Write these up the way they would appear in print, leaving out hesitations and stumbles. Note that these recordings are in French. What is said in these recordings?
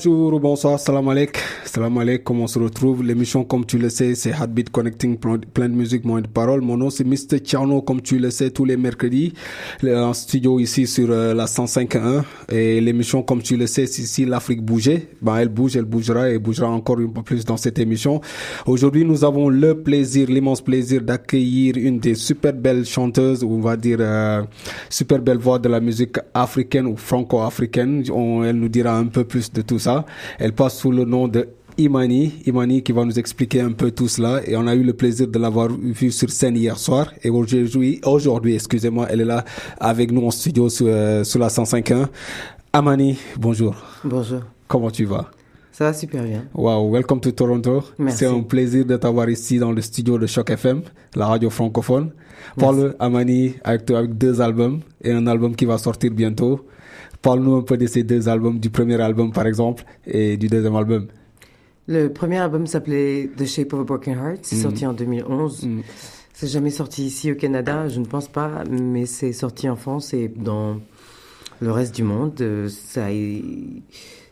Bonjour ou bonsoir, salam alaikum. Salam alaikum, on se retrouve. L'émission, comme tu le sais, c'est Heartbeat Connecting, plein de musique, moins de paroles. Mon nom, c'est Mr. Tcherno, comme tu le sais, tous les mercredis. En studio ici sur la 105.1. Et l'émission, comme tu le sais, c'est si l'Afrique bougeait. Ben, elle bouge, elle bougera et bougera encore un peu plus dans cette émission. Aujourd'hui, nous avons le plaisir, l'immense plaisir d'accueillir une des super belles chanteuses, ou on va dire super belle voix de la musique africaine ou franco-africaine. Elle nous dira un peu plus de tout ça. Elle passe sous le nom de Imani qui va nous expliquer un peu tout cela, et on a eu le plaisir de l'avoir vue sur scène hier soir, et aujourd'hui, excusez-moi, elle est là avec nous en studio sur la 105.1. Imani, bonjour. Bonjour. Comment tu vas? Ça va super bien. Wow, welcome to Toronto. Merci. C'est un plaisir de t'avoir ici dans le studio de Choc FM, la radio francophone. Parle, Imani, avec 2 albums et un album qui va sortir bientôt. Parle-nous un peu de ces 2 albums, du premier album par exemple et du deuxième album. Le premier album s'appelait The Shape of a Broken Heart, c'est sorti en 2011. C'est jamais sorti ici au Canada, je ne pense pas, mais c'est sorti en France et dans le reste du monde.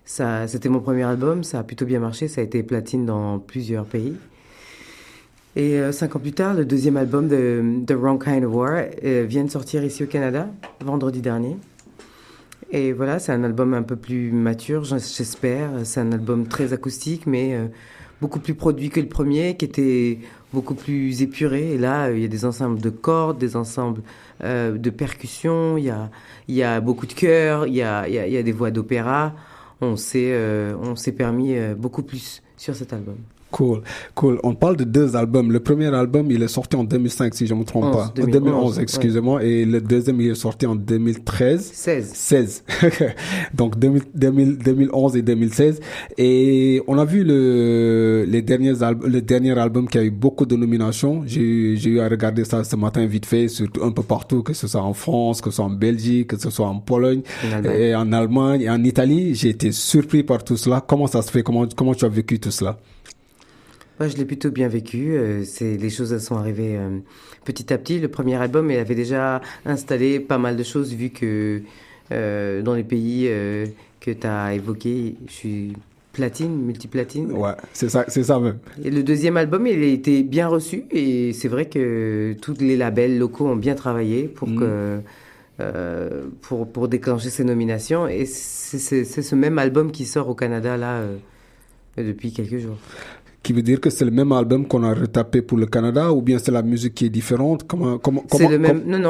C'était mon premier album, ça a plutôt bien marché, ça a été platine dans plusieurs pays. Et 5 ans plus tard, le deuxième album de The Wrong Kind of War vient de sortir ici au Canada, vendredi dernier. Et voilà, c'est un album un peu plus mature, j'espère. C'est un album très acoustique, mais beaucoup plus produit que le premier, qui était beaucoup plus épuré. Et là, il y a des ensembles de cordes, des ensembles de percussions, il y a beaucoup de chœurs, il y a des voix d'opéra. On s'est permis beaucoup plus sur cet album. Cool. On parle de 2 albums. Le premier album, il est sorti en 2005, si je ne me trompe pas. 2011, excusez-moi. Ouais. Et le deuxième, il est sorti en 2013. 16. Donc, 2011 et 2016. Et on a vu le dernier album qui a eu beaucoup de nominations. J'ai eu à regarder ça ce matin vite fait, surtout un peu partout, que ce soit en France, que ce soit en Belgique, que ce soit en Pologne, et en Allemagne, et en Italie. J'ai été surpris par tout cela. Comment ça se fait? Comment tu as vécu tout cela? Je l'ai plutôt bien vécu. Les choses elles sont arrivées petit à petit. Le premier album, il avait déjà installé pas mal de choses, vu que dans les pays que tu as évoqués, je suis multiplatine. Ouais, c'est ça même. Et le deuxième album, il a été bien reçu, et c'est vrai que tous les labels locaux ont bien travaillé pour déclencher ces nominations. Et c'est ce même album qui sort au Canada là depuis quelques jours. Qui veut dire que c'est le même album qu'on a retapé pour le Canada, ou bien c'est la musique qui est différente? Non,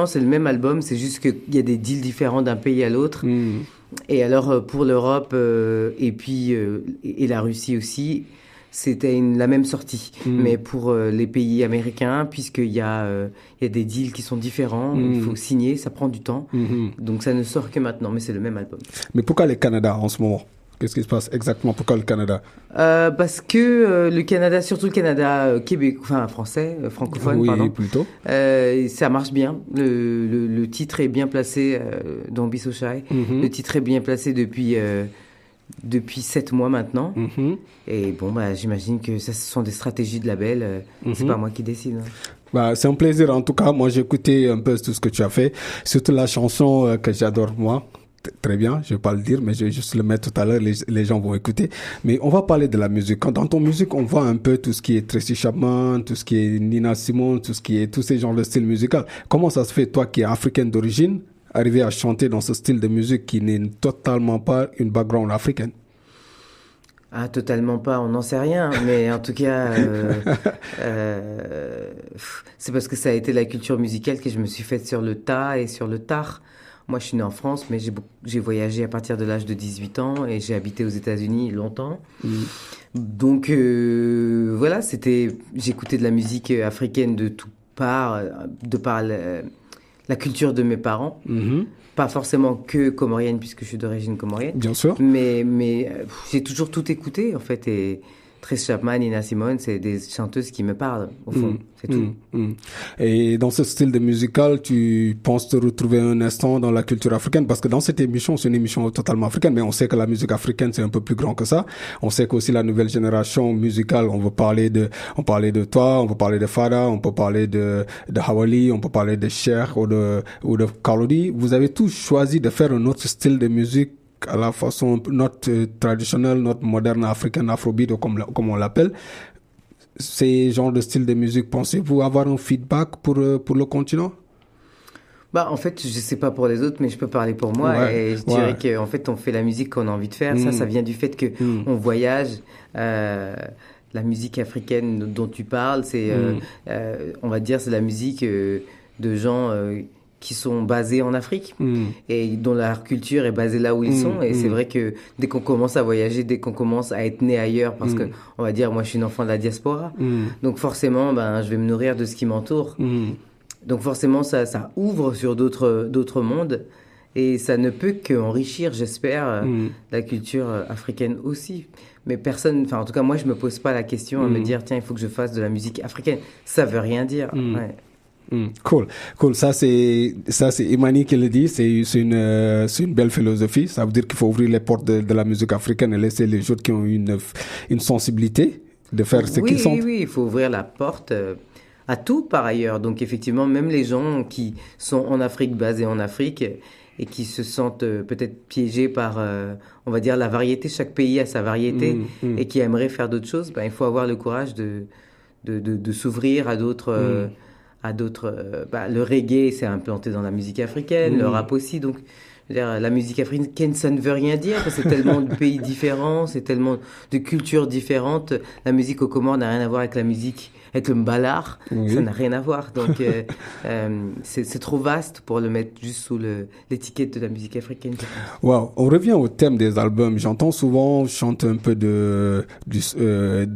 c'est le même album, c'est juste qu'il y a des deals différents d'un pays à l'autre. Et alors, pour l'Europe et puis et la Russie aussi, c'était la même sortie. Mais pour les pays américains, puisqu'il y a des deals qui sont différents, il faut signer, ça prend du temps. Donc ça ne sort que maintenant, mais c'est le même album. Mais pourquoi le Canada en ce moment? Qu'est-ce qui se passe exactement? Pourquoi le Canada? Parce que le Canada, surtout le Canada français, francophone, pardon. Oui, plutôt. Ça marche bien. Le titre est bien placé dans Bissochai. Le titre est bien placé depuis 7 mois maintenant. Et bon, j'imagine que ça, ce sont des stratégies de label. C'est pas moi qui décide. C'est un plaisir. En tout cas, moi, j'ai écouté un peu tout ce que tu as fait. Surtout la chanson que j'adore, moi. Très bien, je vais pas le dire, mais je vais juste le mettre tout à l'heure, les gens vont écouter. Mais on va parler de la musique. Dans ton musique, on voit un peu tout ce qui est Tracy Chapman, tout ce qui est Nina Simone, tous ces genres de style musical. Comment ça se fait, toi qui es africaine d'origine, arriver à chanter dans ce style de musique qui n'est totalement pas une background africaine? Ah, totalement pas, on n'en sait rien, mais en tout cas, c'est parce que ça a été la culture musicale que je me suis faite sur le tas et sur le tard. Moi, je suis née en France, mais j'ai voyagé à partir de l'âge de 18 ans et j'ai habité aux États-Unis longtemps. Donc, voilà, j'écoutais de la musique africaine de tout part, de par la culture de mes parents. Pas forcément que comorienne, puisque je suis d'origine comorienne. Bien sûr. Mais j'ai toujours tout écouté, en fait, et Tracy Chapman, Nina Simone, c'est des chanteuses qui me parlent, au fond, c'est tout. Et dans ce style de musical, tu penses te retrouver un instant dans la culture africaine? Parce que dans cette émission, c'est une émission totalement africaine, mais on sait que la musique africaine, c'est un peu plus grand que ça. On sait qu'aussi la nouvelle génération musicale, on parlait de toi, on peut parler de Fada, on peut parler de Hawali, on peut parler de Cher ou de Kalodi. Vous avez tous choisi de faire un autre style de musique à la façon, notre traditionnelle, notre moderne africaine, afrobeat, comme on l'appelle. Ces genres de style de musique, pensez-vous avoir un feedback pour le continent? Bah, en fait, je sais pas pour les autres, mais je peux parler pour moi. Ouais, Et je dirais qu'en fait, on fait la musique qu'on a envie de faire. Ça vient du fait que on voyage. La musique africaine dont tu parles, c'est, on va dire, c'est la musique de gens qui sont basés en Afrique et dont leur culture est basée là où ils sont. Et c'est vrai que dès qu'on commence à voyager, dès qu'on commence à être né ailleurs, parce que, on va dire, moi, je suis une enfant de la diaspora, donc forcément, ben, je vais me nourrir de ce qui m'entoure. Donc forcément, ça ouvre sur d'autres mondes et ça ne peut qu'enrichir, j'espère, la culture africaine aussi. Mais personne, enfin en tout cas moi je me pose pas la question à me dire tiens il faut que je fasse de la musique africaine. Ça veut rien dire. Ouais. Cool. Ça c'est Imani qui le dit. C'est une belle philosophie. Ça veut dire qu'il faut ouvrir les portes de la musique africaine et laisser les autres qui ont une sensibilité de faire ce qu'ils sentent. Oui, il faut ouvrir la porte. À tout par ailleurs. Donc effectivement, même les gens qui sont en Afrique, basés en Afrique, et qui se sentent peut-être piégés par, on va dire, la variété, chaque pays a sa variété, et qui aimeraient faire d'autres choses, ben, il faut avoir le courage de s'ouvrir à d'autres... le reggae, c'est implanté dans la musique africaine, le rap aussi, donc... La musique africaine, ça ne veut rien dire, parce que c'est tellement de pays différents, c'est tellement de cultures différentes. La musique aux Comores n'a rien à voir avec la musique, avec le mbalar, ça n'a rien à voir. Donc, c'est trop vaste pour le mettre juste sous l'étiquette de la musique africaine. Wow. On revient au thème des albums. J'entends souvent chanter un peu de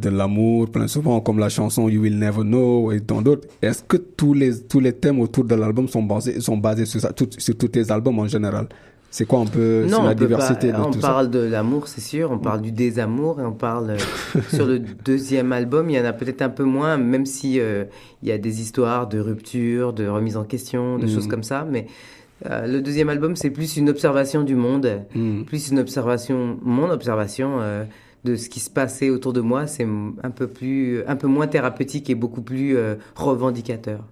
l'amour, plein souvent, comme la chanson You Will Never Know et tant d'autres. Est-ce que tous les thèmes autour de l'album sont basés sur ça, sur tous tes albums en général? C'est quoi un peu la diversité de tout ça? On parle de l'amour, c'est sûr. On parle du désamour et on parle sur le deuxième album. Il y en a peut-être un peu moins, même si il y a des histoires de rupture, de remise en question, de choses comme ça. Mais le deuxième album, c'est plus une observation du monde, plus une observation, mon observation de ce qui se passait autour de moi. C'est un peu moins thérapeutique et beaucoup plus revendicateur.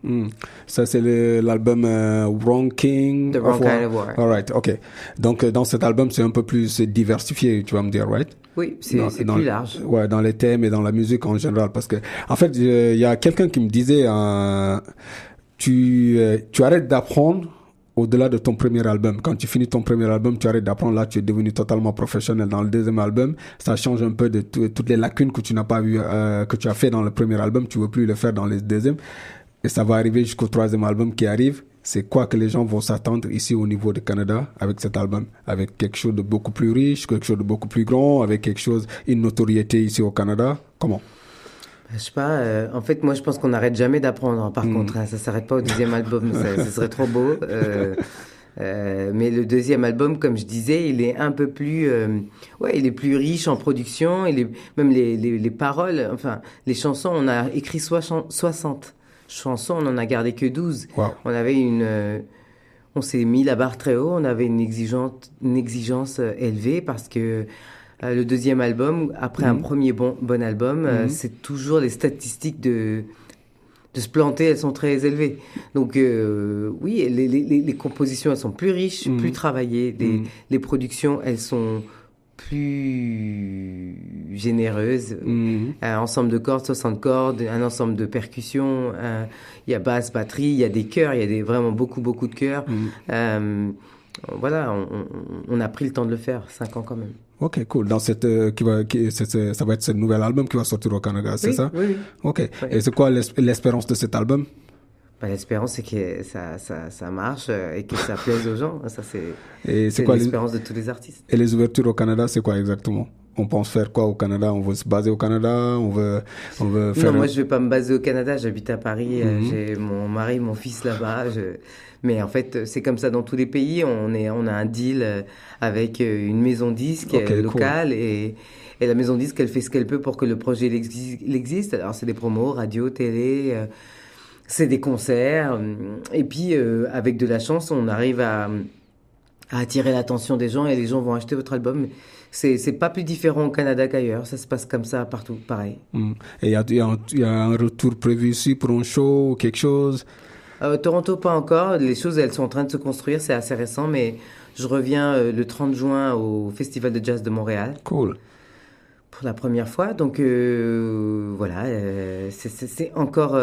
Ça, c'est l'album Ranking. The Wrong Kind of War. All right, ok. Donc, dans cet album, c'est un peu plus diversifié, tu vas me dire, right? Oui, c'est plus large. Ouais, dans les thèmes et dans la musique en général. Parce que, en fait, il y a quelqu'un qui me disait, tu arrêtes d'apprendre au-delà de ton premier album. Quand tu finis ton premier album, tu arrêtes d'apprendre. Là, tu es devenu totalement professionnel. Dans le deuxième album, ça change un peu de toutes les lacunes que tu n'as pas eu, que tu as fait dans le premier album. Tu veux plus le faire dans le deuxième. Et ça va arriver jusqu'au troisième album qui arrive. C'est quoi que les gens vont s'attendre ici au niveau du Canada avec cet album? Avec quelque chose de beaucoup plus riche, quelque chose de beaucoup plus grand, avec une notoriété ici au Canada? Comment? Je sais pas, en fait, moi, je pense qu'on n'arrête jamais d'apprendre, par contre, hein, ça s'arrête pas au deuxième album, ça serait trop beau. Mais le deuxième album, comme je disais, il est un peu plus, il est plus riche en production, même les paroles, enfin, les chansons, on a écrit 60 chansons, on en a gardé que 12. Wow. On s'est mis la barre très haut, on avait une exigence élevée parce que le deuxième album, après un premier bon album, c'est toujours les statistiques de se planter, elles sont très élevées. Donc oui, les compositions, elles sont plus riches, plus travaillées. Les productions, elles sont plus généreuses. Un ensemble de cordes, 60 cordes, un ensemble de percussions. Il y a basse, batterie, il y a des chœurs, il y a vraiment beaucoup de chœurs. Voilà, on a pris le temps de le faire, 5 ans quand même. Ok, cool. Dans ça va être ce nouvel album qui va sortir au Canada, c'est ça? Oui. Ok. Oui. Et c'est quoi l'espérance de cet album? L'espérance, c'est que ça marche et que ça plaise aux gens. Ça, c'est quoi l'espérance de tous les artistes. Et les ouvertures au Canada, c'est quoi exactement? On pense faire quoi au Canada? On veut se baser au Canada? On veut faire... Non, moi, je vais pas me baser au Canada. J'habite à Paris. J'ai mon mari, mon fils là-bas. Mais en fait, c'est comme ça dans tous les pays. On a un deal avec une maison disque locale cool. et la maison disque, elle fait ce qu'elle peut pour que le projet existe. Alors, c'est des promos, radio, télé, c'est des concerts. Et puis, avec de la chance, on arrive à attirer l'attention des gens et les gens vont acheter votre album. C'est pas plus différent au Canada qu'ailleurs. Ça se passe comme ça partout, pareil. Et il y a un retour prévu ici pour un show ou quelque chose? Toronto, pas encore. Les choses, elles sont en train de se construire. C'est assez récent, mais Je reviens le 30 juin au Festival de Jazz de Montréal. Cool. Pour la première fois. Donc voilà, c'est encore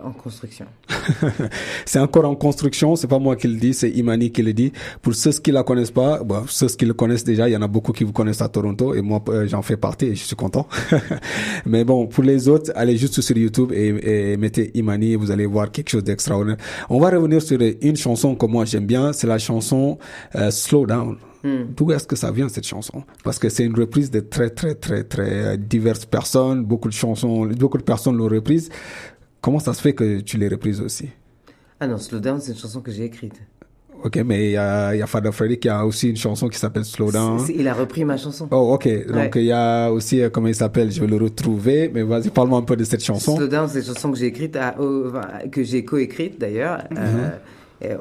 en construction. C'est encore en construction, c'est pas moi qui le dis, c'est Imani qui le dit. Pour ceux qui la connaissent pas, bon, ceux qui le connaissent déjà, il y en a beaucoup qui vous connaissent à Toronto et moi j'en fais partie et je suis content. Mais bon, pour les autres, allez juste sur YouTube et mettez Imani et vous allez voir quelque chose d'extraordinaire. On va revenir sur une chanson que moi j'aime bien, c'est la chanson Slow Down. D'où est-ce que ça vient cette chanson? Parce que c'est une reprise de très diverses personnes, beaucoup de personnes l'ont reprise. Comment ça se fait que tu les reprises aussi? Ah non, Slow Down, c'est une chanson que j'ai écrite. Ok, mais il y a Fada Freddy qui a aussi une chanson qui s'appelle Slow Down. Il a repris ma chanson. Oh, ok. Donc il y a aussi, comment il s'appelle? Je vais le retrouver. Mais vas-y, parle-moi un peu de cette chanson. Slow Down, c'est une chanson que j'ai écrite, que j'ai coécrite d'ailleurs.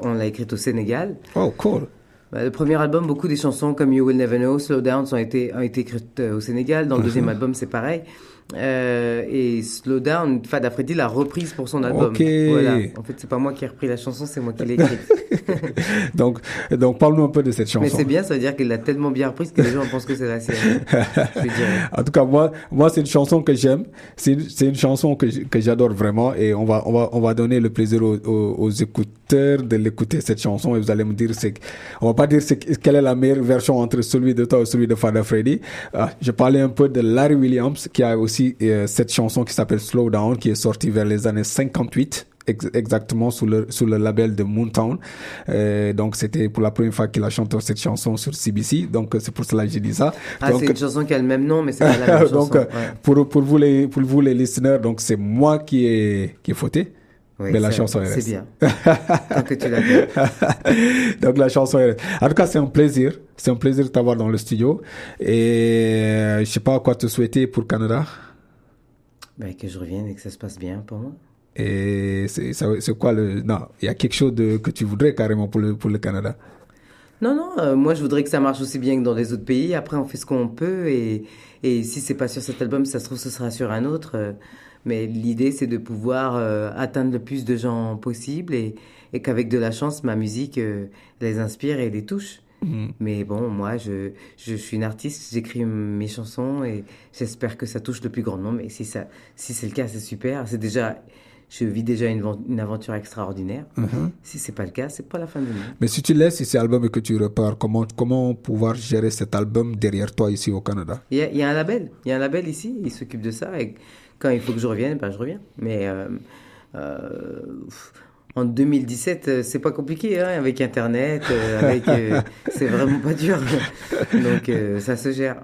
On l'a écrite au Sénégal. Oh, cool. Le premier album, beaucoup des chansons comme You Will Never Know, Slow Down ont été écrites au Sénégal. Dans le deuxième album, c'est pareil. Et Slow Down, Fada Freddy l'a reprise pour son album. Ok. Voilà. En fait, c'est pas moi qui ai repris la chanson, c'est moi qui l'ai écrite. donc parle-nous un peu de cette chanson. Mais c'est bien, ça veut dire qu'il l'a tellement bien reprise que les gens pensent que c'est la sienne. Je veux dire. En tout cas, moi, c'est une chanson que j'aime. C'est une chanson que j'adore vraiment et on va donner le plaisir aux écouteurs de l'écouter cette chanson et vous allez me dire on va pas dire quelle est la meilleure version entre celui de toi et celui de Fada Freddy. Je parlais un peu de Larry Williams qui a aussi cette chanson qui s'appelle Slow Down qui est sortie vers les années 58 exactement sous le label de Moontown. Donc c'était pour la première fois qu'il a chanté cette chanson sur CBC, donc c'est pour cela que j'ai dit ça. Donc, c'est une chanson qui a le même nom mais c'est pas la même chanson. Donc pour vous les listeners, donc c'est moi qui ai fauté. Oui, mais la chanson est c'est bien. Tant que tu l'as fait. Donc la chanson est en tout cas c'est un plaisir de t'avoir dans le studio et je sais pas quoi te souhaiter pour Canada. Que je revienne et que ça se passe bien pour moi. Et c'est quoi non, il y a quelque chose que tu voudrais carrément pour le Canada? Non, moi je voudrais que ça marche aussi bien que dans les autres pays. Après on fait ce qu'on peut et si c'est pas sur cet album, ça se trouve ce sera sur un autre. Mais l'idée c'est de pouvoir atteindre le plus de gens possible et qu'avec de la chance ma musique les inspire et les touche. Mais bon, moi, je suis une artiste, j'écris mes chansons et j'espère que ça touche le plus grand nombre. Et si c'est le cas, c'est super. Je vis déjà une aventure extraordinaire. Si c'est pas le cas, c'est pas la fin du monde. Mais si tu laisses cet album et que tu repars, comment pouvoir gérer cet album derrière toi ici au Canada? Il y a un label. Il y a un label ici, il s'occupe de ça. Et quand il faut que je revienne, je reviens. Mais en 2017, c'est pas compliqué, hein, avec Internet, c'est vraiment pas dur. Donc, ça se gère,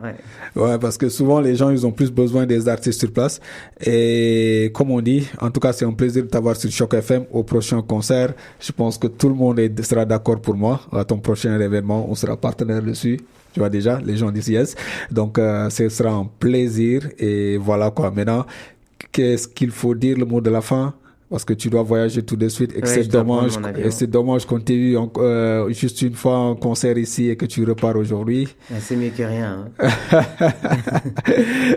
Ouais, parce que souvent, les gens, ils ont plus besoin des artistes sur place. Et comme on dit, en tout cas, c'est un plaisir de t'avoir sur Choc FM au prochain concert. Je pense que tout le monde sera d'accord pour moi. À ton prochain événement, on sera partenaire dessus. Tu vois déjà, les gens disent yes. Donc, ce sera un plaisir. Et voilà quoi. Maintenant, qu'est-ce qu'il faut dire, le mot de la fin? Parce que tu dois voyager tout de suite et que c'est dommage qu'on t'ait eu juste une fois en concert ici et que tu repars aujourd'hui. C'est mieux que rien. Hein.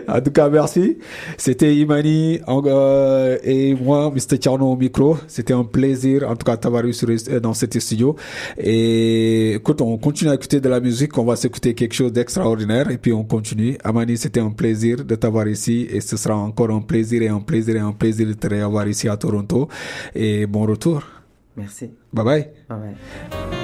En tout cas, merci. C'était Imani et moi, Mr. Tcherno au micro. C'était un plaisir, en tout cas, t'avoir eu dans cet studio. Et écoute, on continue à écouter de la musique. On va s'écouter quelque chose d'extraordinaire et puis on continue. Amani, c'était un plaisir de t'avoir ici et ce sera encore un plaisir de te revoir ici à Toronto. Et bon retour. Merci. Bye bye. Bye bye.